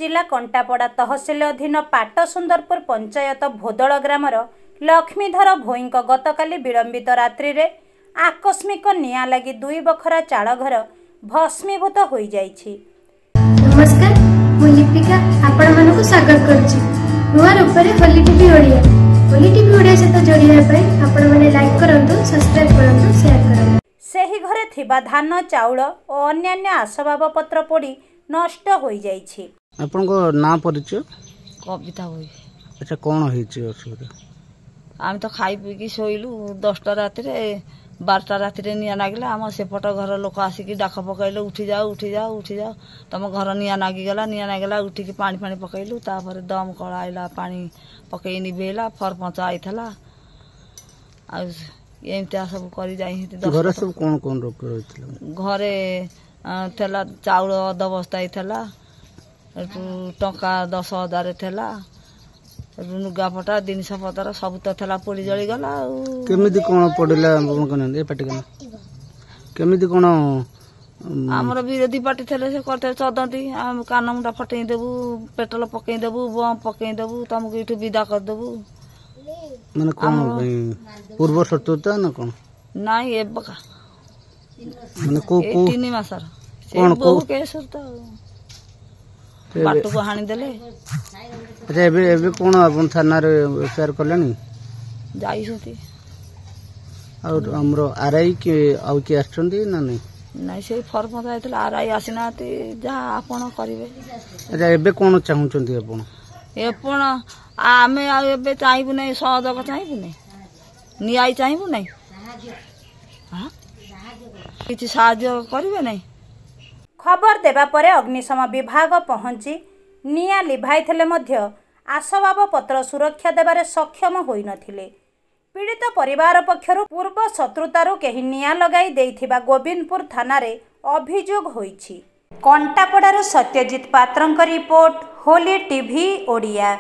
जिला कंटापड़ा तहसिल अधीन पाटसुंदरपुर पंचायत भोदल ग्रामर लक्ष्मीधर भोईंक गतकाली विलंबित रात्रि रे आकस्मिक निया लगी 2 बखरा चाल घर भस्मीभूत हो जाइछि। नमस्कार, मु लिपिका आपण मानको स्वागत करछि नुआ रूपरे होली टीवी ओडिया। होली टीवी ओडिया सहित जोड़िया पई आपण माने लाइक करंतु, सब्सक्राइब करंतु, शेयर करंतु। सेही घरे थिबा धान चाउल और अन्यान्य आसबाब पत्र पोड़ी नष्ट हो जाइछि। आपनको ना परिचय? कविता होई। अच्छा, कौन होइछि असुविधा? आम तो खाई पी शोलु 10टा राति 12टा राति निया नागिला। आम सेपट घर लोक आसिक डाक पकईले उठी जाओ उठी जाओ उठी जाओ, तुम घर निया नागिगला उठिकी पानी फानी पकईलु। तापर दम कल आइला, पानी पकई निभेला, फरपंच आईला एमती सब कर घर सब कौन कौन रोग घरे थेला चाउल 10 बस्ता थेला, टंका 10,000 थेला, लुगापटा जिनस पतर सब तो थेला पोड़ी जली गला। केमिति कोन पड़िला ए पार्टी केमिति कोन हमर विरोधी पार्टी थेले से करते चदंती हम कान मुंडा फटई देबू, पेट्रोल पकई देबू, बम पकई देबू, तुमको इठु विदा कर देबू। माने कोन पूर्व शत्रुता न कोन? नाही एबका माने को 3 मासर कोन को केस तो बाटू को हानि देले। अच्छा, एबे कोन अपन थाना रे शेयर करलेनी जाई सुती और हमरो आरआई के आउ के आछंदी ना नहीं? नहीं, से फरपंच आइतला, आरआई आसिनाती, जा आपण करिवे। अच्छा, एबे कोन चाहुचंदी आपण? एपण आमे आ एबे चाहबु नै, सहयोग चाहबु नै, न्याय चाहबु नै, हां किछि साहाय्य करिवे नै। खबर देबा परे अग्निशम विभाग पहुंची निया लिभाइथिले मध्य आसबाब पत्र सुरक्षा देबारे सक्षम होई नथिले। पीड़ित परिवार पक्षरु पूर्व शत्रुतारु केही निया लगाई देइथिबा गोविंदपुर थाना रे अभियोग होईछि। कंटापड़ार सत्यजित पात्रंक रिपोर्ट, होली टीवी ओडिया।